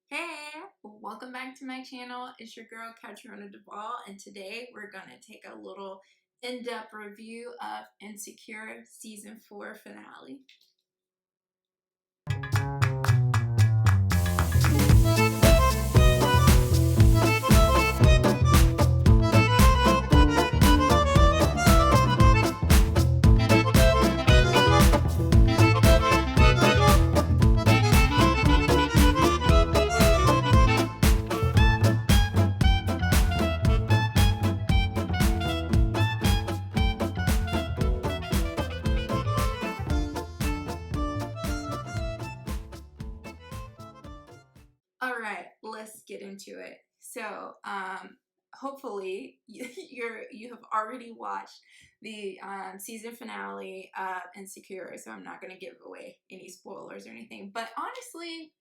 Hey, welcome back to my channel. It's your girl Katrina Duvall, and today we're gonna take a little in-depth review of Insecure season 4 finale. All right, let's get into it. So, hopefully you have already watched the season finale of Insecure, so I'm not gonna give away any spoilers or anything. But honestly,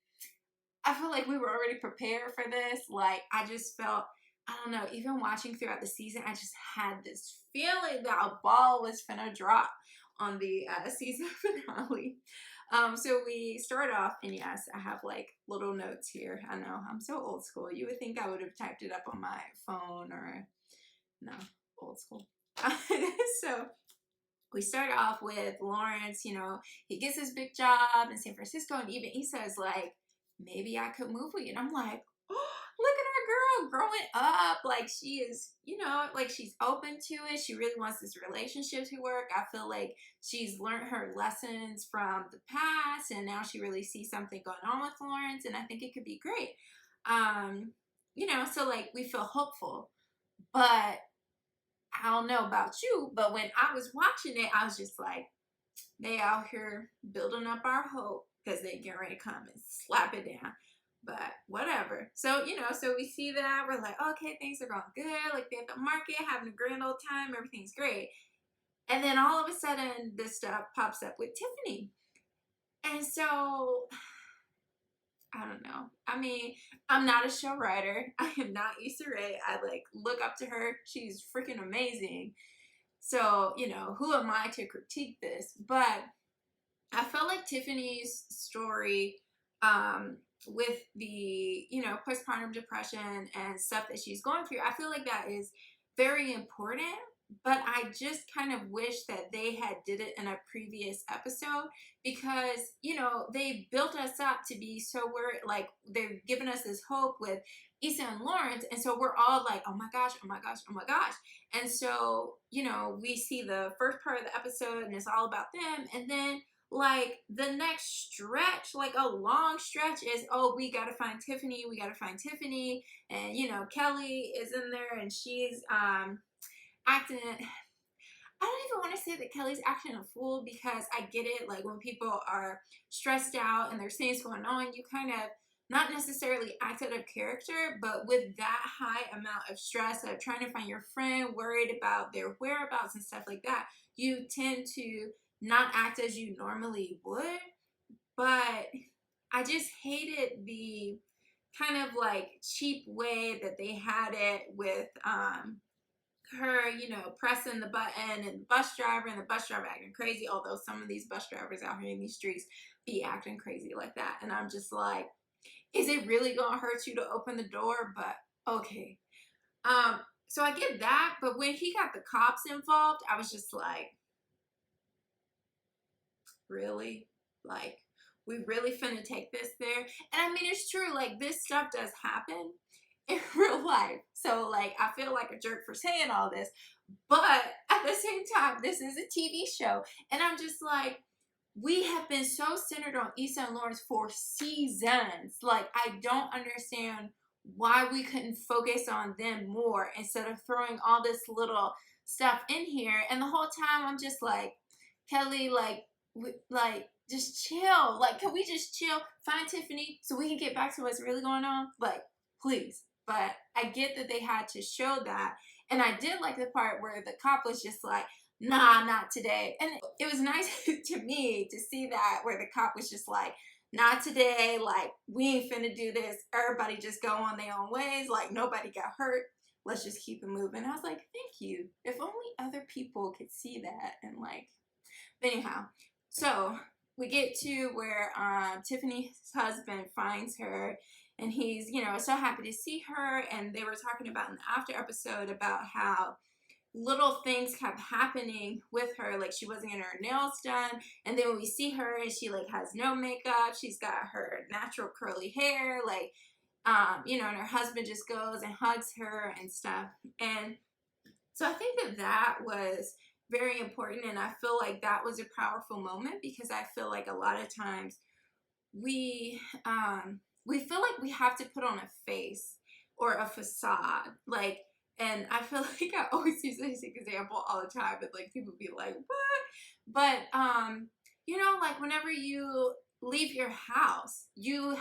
I feel like we were already prepared for this. Like, I just felt, I don't know, even watching throughout the season, I just had this feeling that a ball was finna drop on the season finale. So we start off, and yes, I have like little notes here. I know, I'm so old school. You would think I would have typed it up on my phone or no, old school. So we start off with Lawrence, he gets his big job in San Francisco, and even he says, like, maybe I could move with you. And I'm like, oh, look at our girl growing up. Like, she is, like, she's open to it. She really wants this relationship to work. I feel like she's learned her lessons from the past, and now she really sees something going on with Lawrence, and I think it could be great. So, like, we feel hopeful. But I don't know about you, but when I was watching it, I was just like, they out here building up our hope because they get ready to come and slap it down. But whatever. So, so we see that. We're like, okay, things are going good. Like, they're at the market, having a grand old time. Everything's great. And then all of a sudden, this stuff pops up with Tiffany. And so, I don't know. I mean, I'm not a show writer. I am not Issa Rae. I like look up to her. She's freaking amazing. So, who am I to critique this? But I felt like Tiffany's story with the, postpartum depression and stuff that she's going through, I feel like that is very important. But I just kind of wish that they had did it in a previous episode because, they built us up to be so we're like, they're giving us this hope with Issa and Lawrence. And so we're all like, oh my gosh, oh my gosh, oh my gosh. And so, we see the first part of the episode and it's all about them. And then like the next stretch, like a long stretch is, oh, we gotta find Tiffany, and Kelly is in there and she's acting, I don't even want to say that Kelly's acting a fool because I get it, like when people are stressed out and there's things going on, you kind of not necessarily act out of character, but with that high amount of stress of trying to find your friend, worried about their whereabouts and stuff like that, you tend to not act as you normally would. But I just hated the kind of like cheap way that they had it with her, pressing the button and the bus driver acting crazy, although some of these bus drivers out here in these streets be acting crazy like that. And I'm just like, is it really gonna hurt you to open the door? But okay. So I get that, but when he got the cops involved, I was just like, really? Like, we really finna take this there? And I mean, it's true, like, this stuff does happen in real life. So, like, I feel like a jerk for saying all this. But at the same time, this is a TV show. And I'm just like, we have been so centered on Issa and Lawrence for seasons. Like, I don't understand why we couldn't focus on them more instead of throwing all this little stuff in here. And the whole time, I'm just like, Kelly, like, just chill. Like, can we just chill? Find Tiffany so we can get back to what's really going on? Like, please. But I get that they had to show that. And I did like the part where the cop was just like, nah, not today. And it was nice to me to see that where the cop was just like, not today. Like, we ain't finna do this. Everybody just go on their own ways. Like, nobody got hurt. Let's just keep it moving. I was like, thank you. If only other people could see that. And like, but anyhow, so we get to where Tiffany's husband finds her, and he's, you know, so happy to see her. And they were talking about in the after episode about how little things kept happening with her, like she wasn't getting her nails done, and then when we see her and she like has no makeup, she's got her natural curly hair, like you know, and her husband just goes and hugs her and stuff. And so I think that that was very important, and I feel like that was a powerful moment, because I feel like a lot of times we we feel like we have to put on a face or a facade, like, and I feel like I always use this example all the time, but like people be like, what? But you know, like whenever you leave your house, you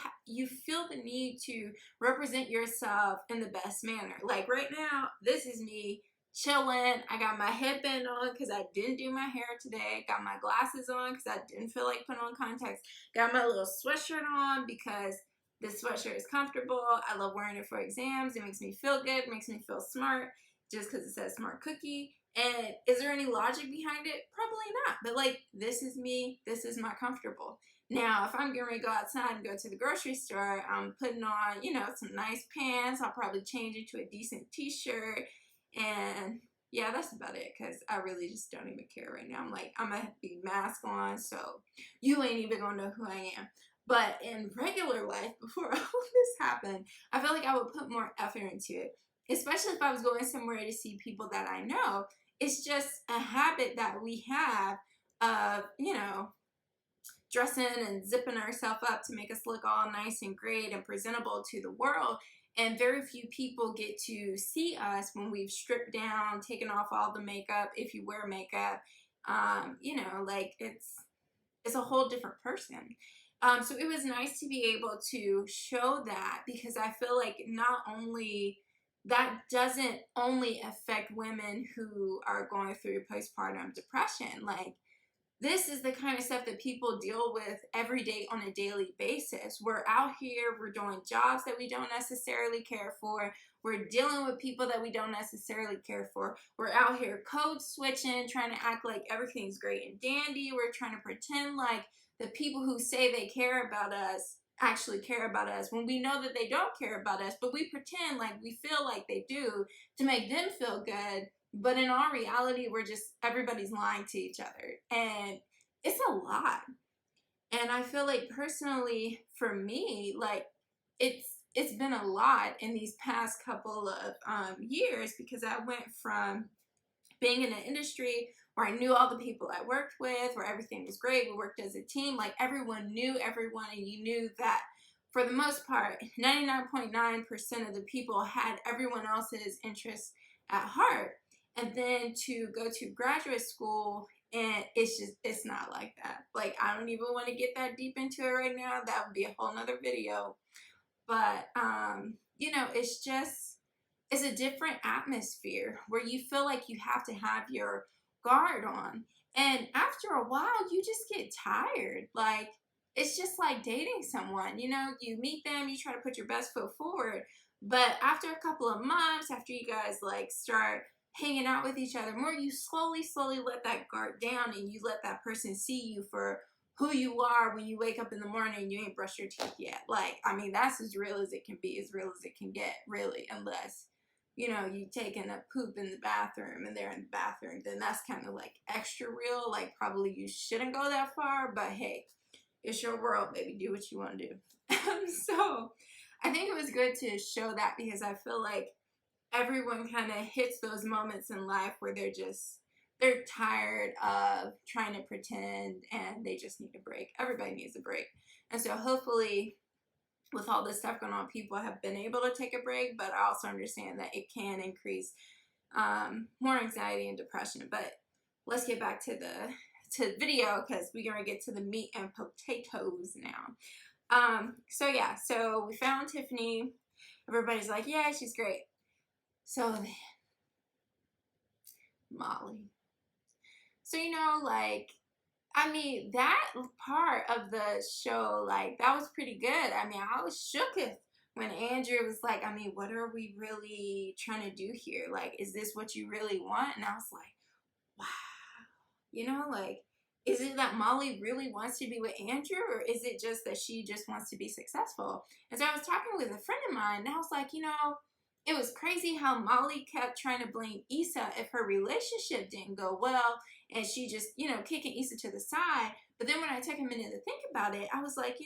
feel the need to represent yourself in the best manner. Like right now, this is me chilling. I got my headband on because I didn't do my hair today. Got my glasses on because I didn't feel like putting on contacts. Got my little sweatshirt on because this sweatshirt is comfortable. I love wearing it for exams. It makes me feel good. It makes me feel smart just because it says smart cookie. And is there any logic behind it? Probably not. But like, this is me. This is my comfortable. Now, if I'm getting ready to go outside and go to the grocery store, I'm putting on, you know, some nice pants. I'll probably change it to a decent t-shirt. And yeah, that's about it, because I really just don't even care right now. I'm like, I'm gonna be mask on, so you ain't even gonna know who I am. But in regular life, before all of this happened, I felt like I would put more effort into it, especially if I was going somewhere to see people that I know. It's just a habit that we have of, you know, dressing and zipping ourselves up to make us look all nice and great and presentable to the world. And very few people get to see us when we've stripped down, taken off all the makeup, if you wear makeup. You know, like it's a whole different person. So it was nice to be able to show that, because I feel like not only that doesn't only affect women who are going through postpartum depression. Like, this is the kind of stuff that people deal with every day on a daily basis. We're out here, we're doing jobs that we don't necessarily care for. We're dealing with people that we don't necessarily care for. We're out here code switching, trying to act like everything's great and dandy. We're trying to pretend like the people who say they care about us actually care about us, when we know that they don't care about us, but we pretend like we feel like they do to make them feel good. But in all reality, we're just, everybody's lying to each other. And it's a lot. And I feel like personally, for me, like it's been a lot in these past couple of years, because I went from being in an industry where I knew all the people I worked with, where everything was great, we worked as a team, like everyone knew everyone, and you knew that for the most part, 99.9% of the people had everyone else's interests at heart. And then to go to graduate school, and it's not like that. Like, I don't even want to get that deep into it right now. That would be a whole nother video. But, you know, it's a different atmosphere where you feel like you have to have your guard on. And after a while, you just get tired. Like, it's just like dating someone. You know, you meet them, you try to put your best foot forward. But after a couple of months, after you guys like start hanging out with each other more, you slowly let that guard down, and you let that person see you for who you are when you wake up in the morning and you ain't brushed your teeth yet. Like, I mean, that's as real as it can be, as real as it can get, really, unless, you know, you taking a poop in the bathroom and they're in the bathroom, then that's kind of like extra real. Like, probably you shouldn't go that far, but hey, it's your world, baby. Do what you want to do. So I think it was good to show that, because I feel like everyone kind of hits those moments in life where they're tired of trying to pretend, and they just need a break. Everybody needs a break. And so hopefully, with all this stuff going on, people have been able to take a break, but I also understand that it can increase more anxiety and depression. But let's get back to the video, because we're going to get to the meat and potatoes now. So yeah, so we found Tiffany. Everybody's like, yeah, she's great. So then, Molly. So, you know, like, I mean, that part of the show, like, that was pretty good. I mean, I was shooketh when Andrew was like, I mean, what are we really trying to do here? Like, is this what you really want? And I was like, wow. You know, like, is it that Molly really wants to be with Andrew, or is it just that she just wants to be successful? And so I was talking with a friend of mine, and I was like, it was crazy how Molly kept trying to blame Issa if her relationship didn't go well, and she just, kicking Issa to the side. But then when I took a minute to think about it, I was like,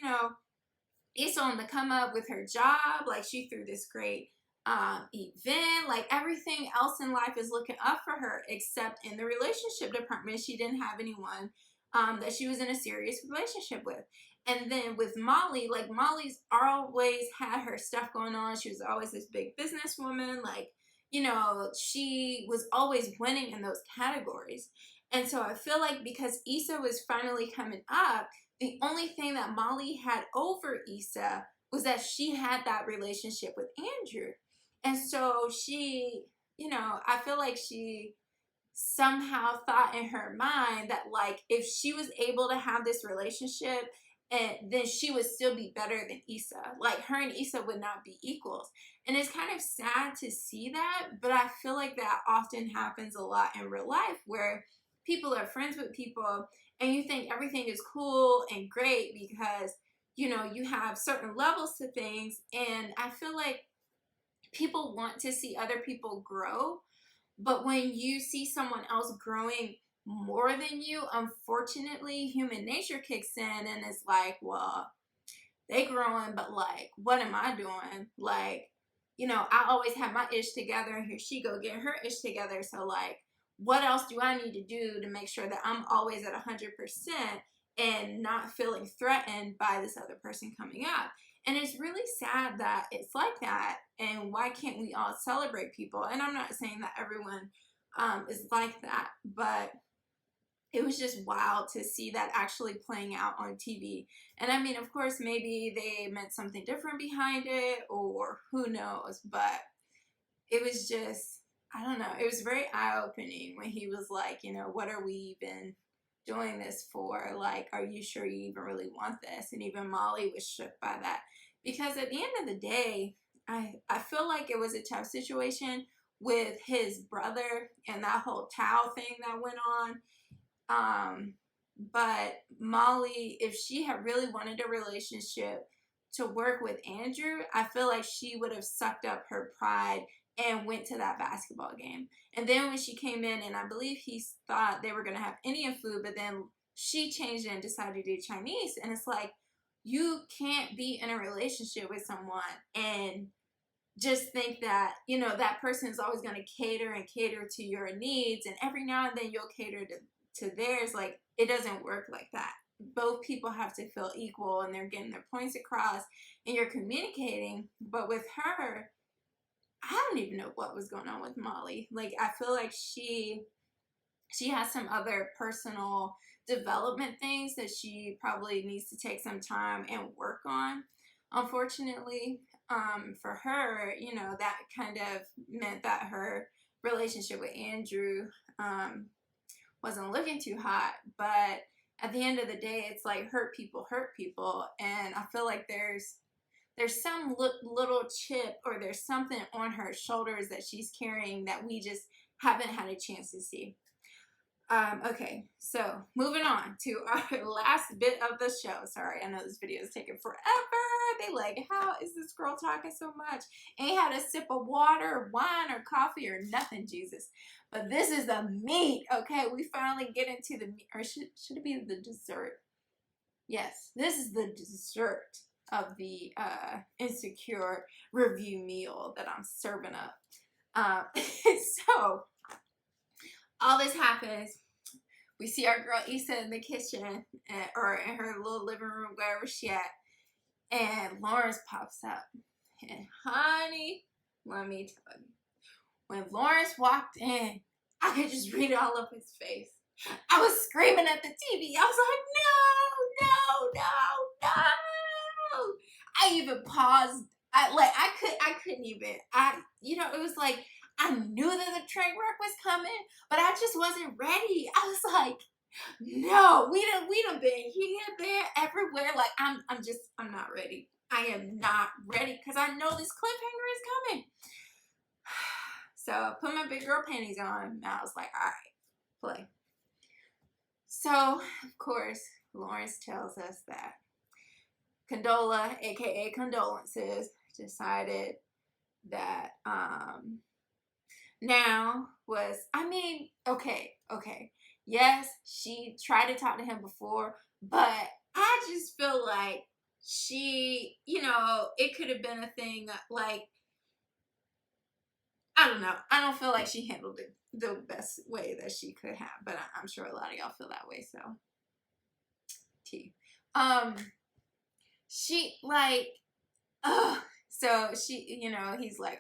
Issa on the come up with her job, like she threw this great event, like everything else in life is looking up for her, except in the relationship department, she didn't have anyone that she was in a serious relationship with. And then with Molly, like Molly's always had her stuff going on. She was always this big businesswoman. Like, she was always winning in those categories. And so I feel like because Issa was finally coming up, the only thing that Molly had over Issa was that she had that relationship with Andrew. And so she, I feel like she somehow thought in her mind that like if she was able to have this relationship, and then she would still be better than Issa. Like her and Issa would not be equals. And it's kind of sad to see that, but I feel like that often happens a lot in real life where people are friends with people and you think everything is cool and great because you have certain levels to things. And I feel like people want to see other people grow, but when you see someone else growing more than you, unfortunately, human nature kicks in and it's like, well, they growing, but like, what am I doing? Like, I always have my ish together, and here she go getting her ish together. So like, what else do I need to do to make sure that I'm always at 100% and not feeling threatened by this other person coming up? And it's really sad that it's like that. And why can't we all celebrate people? And I'm not saying that everyone is like that, but it was just wild to see that actually playing out on TV. And I mean, of course, maybe they meant something different behind it, or who knows, but it was just, I don't know, it was very eye-opening when he was like, what are we even doing this for? Like, are you sure you even really want this? And even Molly was shook by that. Because at the end of the day, I feel like it was a tough situation with his brother and that whole towel thing that went on. But Molly, if she had really wanted a relationship to work with Andrew, I feel like she would have sucked up her pride and went to that basketball game. And then when she came in, and I believe he thought they were going to have Indian food, but then she changed it and decided to do Chinese. And it's like, you can't be in a relationship with someone and just think that, that person is always going to cater and cater to your needs. And every now and then you'll cater to theirs. Like, it doesn't work like that. Both people have to feel equal and they're getting their points across and you're communicating. But with her, I don't even know what was going on with Molly. Like, I feel like she has some other personal development things that she probably needs to take some time and work on. Unfortunately, for her, that kind of meant that her relationship with Andrew wasn't looking too hot. But at the end of the day, it's like hurt people, and I feel like there's some little chip, or there's something on her shoulders that she's carrying that we just haven't had a chance to see. Okay, so moving on to our last bit of the show. Sorry, I know this video is taking forever. They like, how is this girl talking so much? Ain't had a sip of water, or wine, or coffee, or nothing, Jesus. But this is the meat, okay? We finally get into the meat, or should it be the dessert? Yes, this is the dessert of the Insecure review meal that I'm serving up. So all this happens. We see our girl Issa in the kitchen, or in her little living room, wherever she at, and Lawrence pops up. And honey, let me tell you, when Lawrence walked in, I could just read it all over his face. I was screaming at the TV. I was like, no, no, no, no. I even paused. I couldn't even. It was like, I knew that the train wreck was coming, but I just wasn't ready. I was like, no, we done been here, there, everywhere. Like, I'm not ready. I am not ready because I know this cliffhanger is coming. So I put my big girl panties on and I was like, all right, play. So, of course, Lawrence tells us that Condola, aka Condolences, decided that now was, I mean, okay. Yes, she tried to talk to him before, but I just feel like it could have been a thing like, I don't know. I don't feel like she handled it the best way that she could have, but I'm sure a lot of y'all feel that way, so T. Um, she like, so he's like,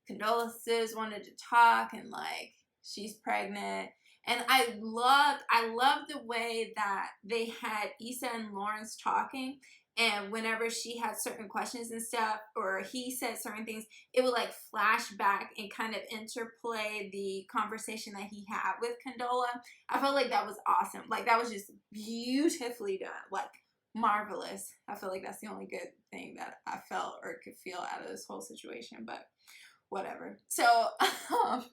condolences, wanted to talk, and like she's pregnant. And I loved the way that they had Issa and Lawrence talking, and whenever she had certain questions and stuff, or he said certain things, it would like flash back and kind of interplay the conversation that he had with Condola. I felt like that was awesome. Like that was just beautifully done. Like marvelous. I feel like that's the only good thing that I felt or could feel out of this whole situation, but whatever. So, so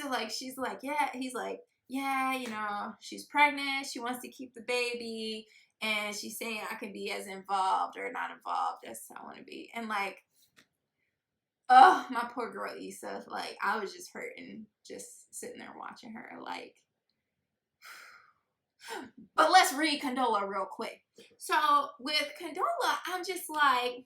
like she's like, yeah, he's like, yeah, she's pregnant, she wants to keep the baby, and she's saying I can be as involved or not involved as I want to be. And like, oh, my poor girl Issa, like I was just hurting just sitting there watching her, like. But let's read Condola real quick. So with Condola, I'm just like,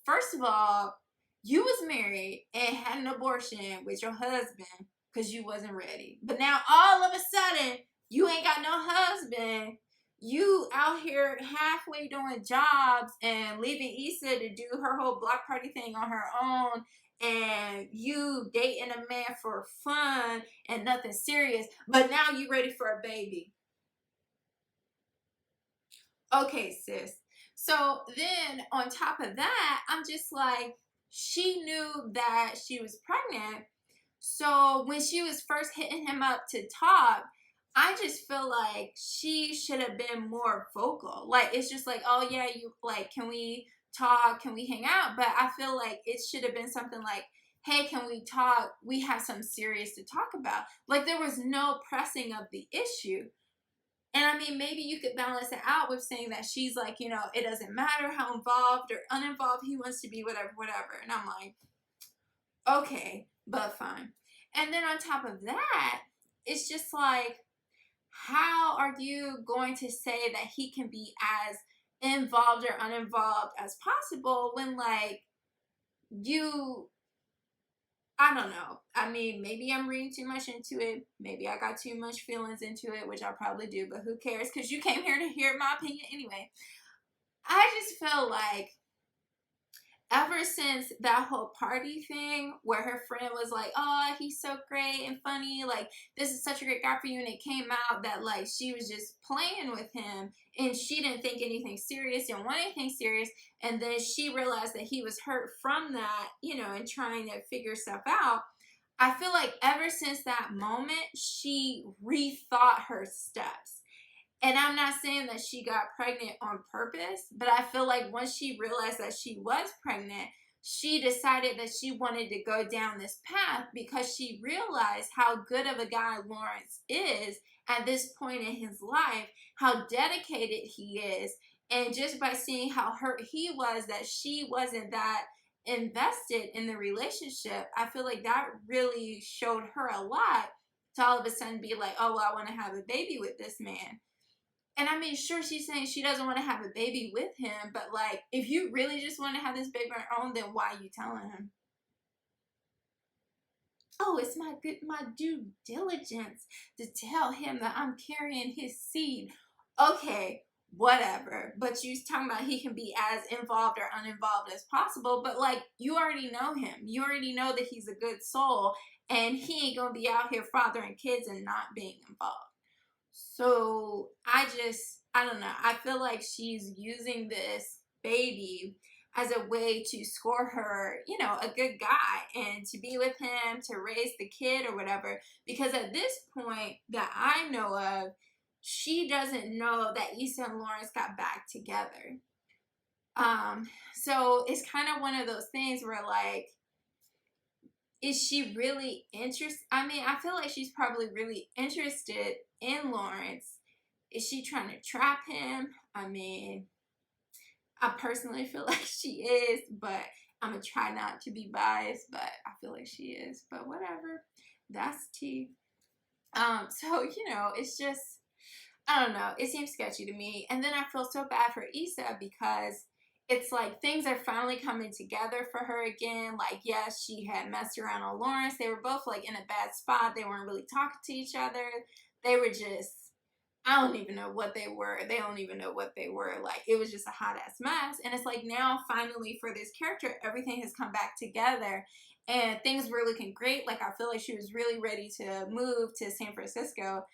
first of all, you was married and had an abortion with your husband because you wasn't ready. But now all of a sudden, you ain't got no husband. You out here halfway doing jobs and leaving Issa to do her whole block party thing on her own. And you dating a man for fun and nothing serious. But now you ready for a baby. Okay, sis. So then on top of that, I'm just like, she knew that she was pregnant. So when she was first hitting him up to talk, I just feel like she should have been more vocal. Like, it's just like, oh yeah, you like, can we talk? Can we hang out? But I feel like it should have been something like, hey, can we talk? We have something serious to talk about. Like, there was no pressing of the issue. And I mean, maybe you could balance it out with saying that she's like, it doesn't matter how involved or uninvolved he wants to be, whatever. And I'm like, okay, but fine. And then on top of that, it's just like, how are you going to say that he can be as involved or uninvolved as possible when, like, you I don't know. I mean, maybe I'm reading too much into it. Maybe I got too much feelings into it, which I probably do, but who cares? Because you came here to hear my opinion anyway. I just feel like ever since that whole party thing where her friend was like, oh, he's so great and funny, like this is such a great guy for you, and it came out that like she was just playing with him and she didn't think anything serious, didn't want anything serious, and then she realized that he was hurt from that, and trying to figure stuff out. I feel like ever since that moment she rethought her steps. And I'm not saying that she got pregnant on purpose, but I feel like once she realized that she was pregnant, she decided that she wanted to go down this path because she realized how good of a guy Lawrence is at this point in his life, how dedicated he is. And just by seeing how hurt he was that she wasn't that invested in the relationship, I feel like that really showed her a lot to all of a sudden be like, oh, well, I want to have a baby with this man. And I mean, sure, she's saying she doesn't want to have a baby with him, but like, if you really just want to have this baby on your own, then why are you telling him? Oh, it's my due diligence to tell him that I'm carrying his seed. Okay, whatever. But you talking about he can be as involved or uninvolved as possible, but like, you already know him. You already know that he's a good soul, and he ain't gonna be out here fathering kids and not being involved. So I don't know. I feel like she's using this baby as a way to score her, a good guy and to be with him, to raise the kid or whatever. Because at this point that I know of, she doesn't know that Issa and Lawrence got back together. So it's kind of one of those things where like, is she really interested? I mean, I feel like she's probably really interested in Lawrence. Is she trying to trap him? I mean, I personally feel like she is, but I'm gonna try not to be biased, but I feel like she is. But whatever. That's tea. It's just I don't know. It seems sketchy to me. And then I feel so bad for Issa because it's like things are finally coming together for her again. Like, yes, she had messed around on Lawrence. They were both like in a bad spot. They weren't really talking to each other. They were just, I don't even know what they were. They don't even know what they were. Like, it was just a hot ass mess. And it's like now, finally, for this character, everything has come back together and things were looking great. Like, I feel like she was really ready to move to San Francisco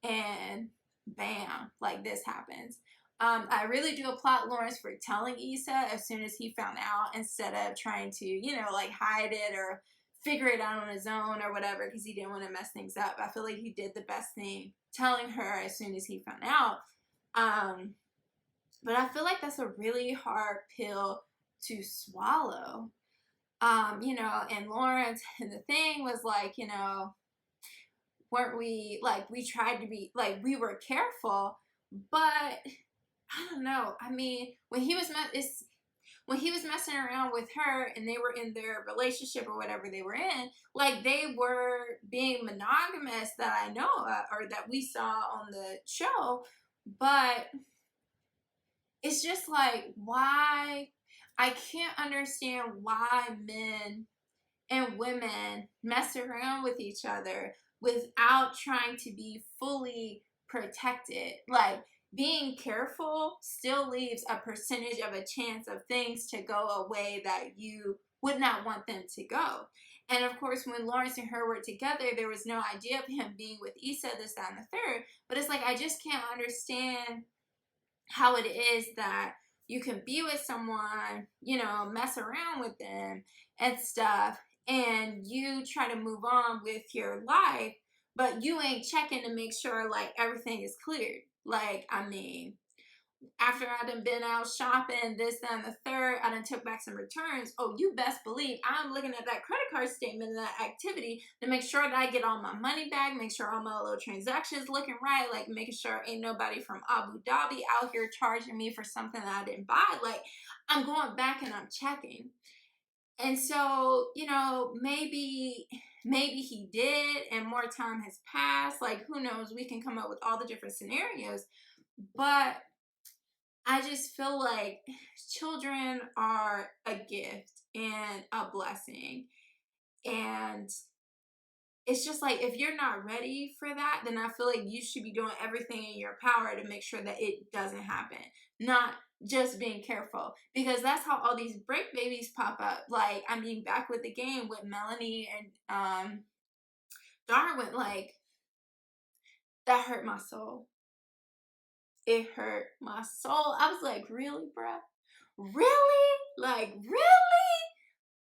and bam, like this happens. I really do applaud Lawrence for telling Issa as soon as he found out instead of trying to, like hide it or figure it out on his own or whatever because he didn't want to mess things up. I feel like he did the best thing telling her as soon as he found out. But I feel like that's a really hard pill to swallow. And Lawrence, and the thing was like, weren't we like we tried to be like we were careful, but I don't know. I mean, when he was messing around with her and they were in their relationship or whatever they were in, like they were being monogamous that I know or that we saw on the show, but it's just like why I can't understand why men and women mess around with each other without trying to be fully protected. Like being careful still leaves a percentage of a chance of things to go a way that you would not want them to go. And of course, when Lawrence and her were together, there was no idea of him being with Issa, this, that, and the third. But it's like, I just can't understand how it is that you can be with someone, mess around with them and stuff, and you try to move on with your life, but you ain't checking to make sure like everything is cleared. Like, I mean, after I done been out shopping, this, that, and the third, I done took back some returns. Oh, you best believe I'm looking at that credit card statement and that activity to make sure that I get all my money back, make sure all my little transactions looking right, like making sure ain't nobody from Abu Dhabi out here charging me for something that I didn't buy. Like, I'm going back and I'm checking. And so, maybe he did and more time has passed. Like, who knows? We can come up with all the different scenarios. But I just feel like children are a gift and a blessing. And it's just like if you're not ready for that, then I feel like you should be doing everything in your power to make sure that it doesn't happen. Not just being careful. Because that's how all these break babies pop up. Like, I mean, back with the game with Melanie and Darwin, like, that hurt my soul. It hurt my soul. I was like, really, bruh? Really? Like, really?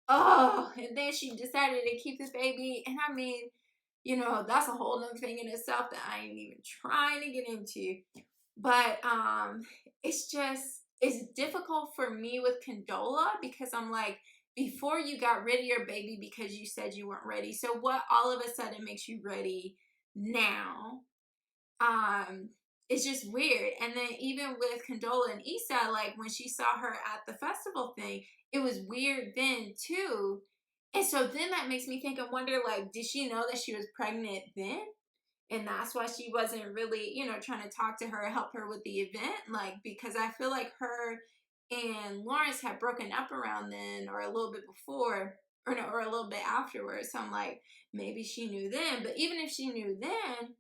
Oh, and then she decided to keep this baby. And I mean, that's a whole other thing in itself that I ain't even trying to get into. But it's difficult for me with Condola because I'm like, before you got rid of your baby because you said you weren't ready. So what all of a sudden makes you ready now? um it's just weird. And then even with Condola and Issa, like when she saw her at the festival thing, it was weird then too. And so then that makes me think and wonder, like, did she know that she was pregnant then? And that's why she wasn't really, trying to talk to her, help her with the event. Like, because I feel like her and Lawrence had broken up around then or a little bit before, or no, or a little bit afterwards. So I'm like, maybe she knew then. But even if she knew then,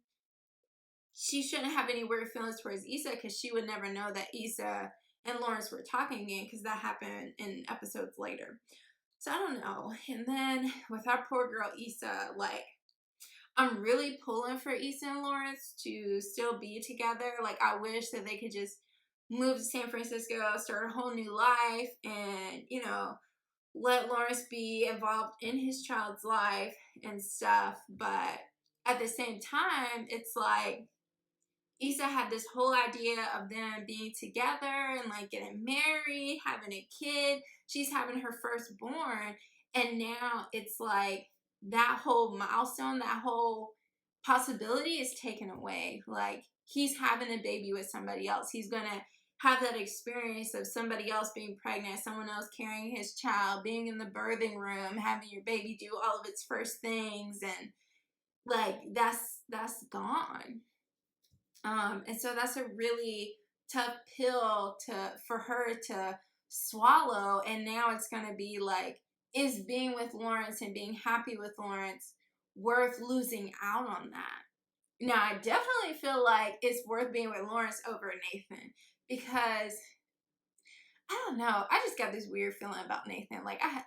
she shouldn't have any weird feelings towards Issa because she would never know that Issa and Lawrence were talking again because that happened in episodes later. So I don't know. And then with our poor girl Issa, like, I'm really pulling for Issa and Lawrence to still be together. Like, I wish that they could just move to San Francisco, start a whole new life, and, let Lawrence be involved in his child's life and stuff. But at the same time, it's like, Issa had this whole idea of them being together and like getting married, having a kid. She's having her firstborn. And now it's like that whole milestone, that whole possibility is taken away. Like, he's having a baby with somebody else. He's gonna have that experience of somebody else being pregnant, someone else carrying his child, being in the birthing room, having your baby do all of its first things, and like that's gone. And so that's a really tough pill for her to swallow. And now it's going to be like, is being with Lawrence and being happy with Lawrence worth losing out on that? Now, I definitely feel like it's worth being with Lawrence over Nathan, because I don't know. I just got this weird feeling about Nathan. Like, I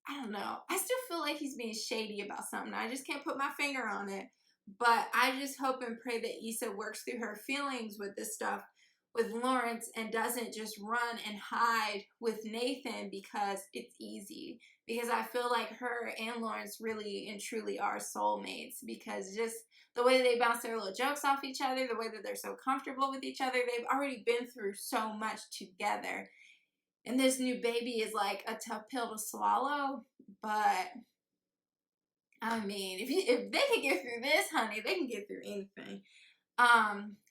don't know. I still feel like he's being shady about something. I just can't put my finger on it. But I just hope and pray that Issa works through her feelings with this stuff with Lawrence and doesn't just run and hide with Nathan because it's easy. Because I feel like her and Lawrence really and truly are soulmates, because just the way that they bounce their little jokes off each other, the way that they're so comfortable with each other, they've already been through so much together. And this new baby is like a tough pill to swallow, but I mean, if they can get through this, honey, they can get through anything.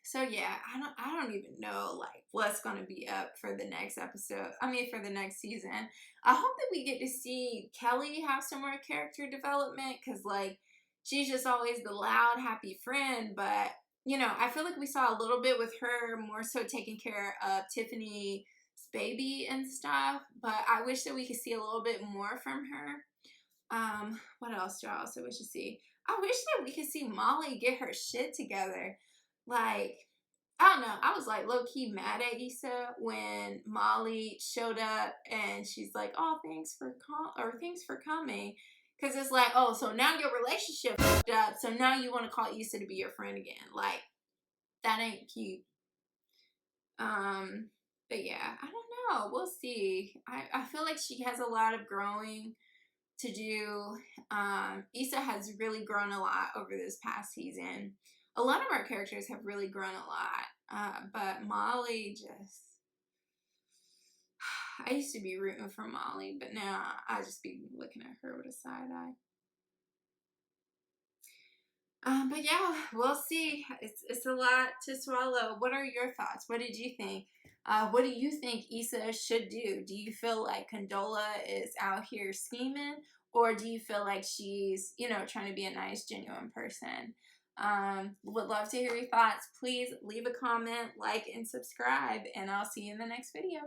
So yeah, I don't even know like what's gonna be up for the next episode. I mean, for the next season. I hope that we get to see Kelly have some more character development, because like she's just always the loud, happy friend, but I feel like we saw a little bit with her more so taking care of Tiffany's baby and stuff, but I wish that we could see a little bit more from her. What else do I also wish to see? I wish that we could see Molly get her shit together. Like, I don't know. I was like low key mad at Issa when Molly showed up and she's like, "Oh, thanks for coming," because it's like, oh, so now your relationship fucked up, so now you want to call Issa to be your friend again? Like, that ain't cute. Um, but yeah, I don't know. We'll see. I feel like she has a lot of growing to do. Issa has really grown a lot over this past season. A lot of our characters have really grown a lot. But Molly just. I used to be rooting for Molly, but now I just be looking at her with a side eye. But yeah, we'll see. It's a lot to swallow. What are your thoughts? What did you think? What do you think Issa should do? Do you feel like Condola is out here scheming, or do you feel like she's, trying to be a nice, genuine person? Would love to hear your thoughts. Please leave a comment, like, and subscribe, and I'll see you in the next video.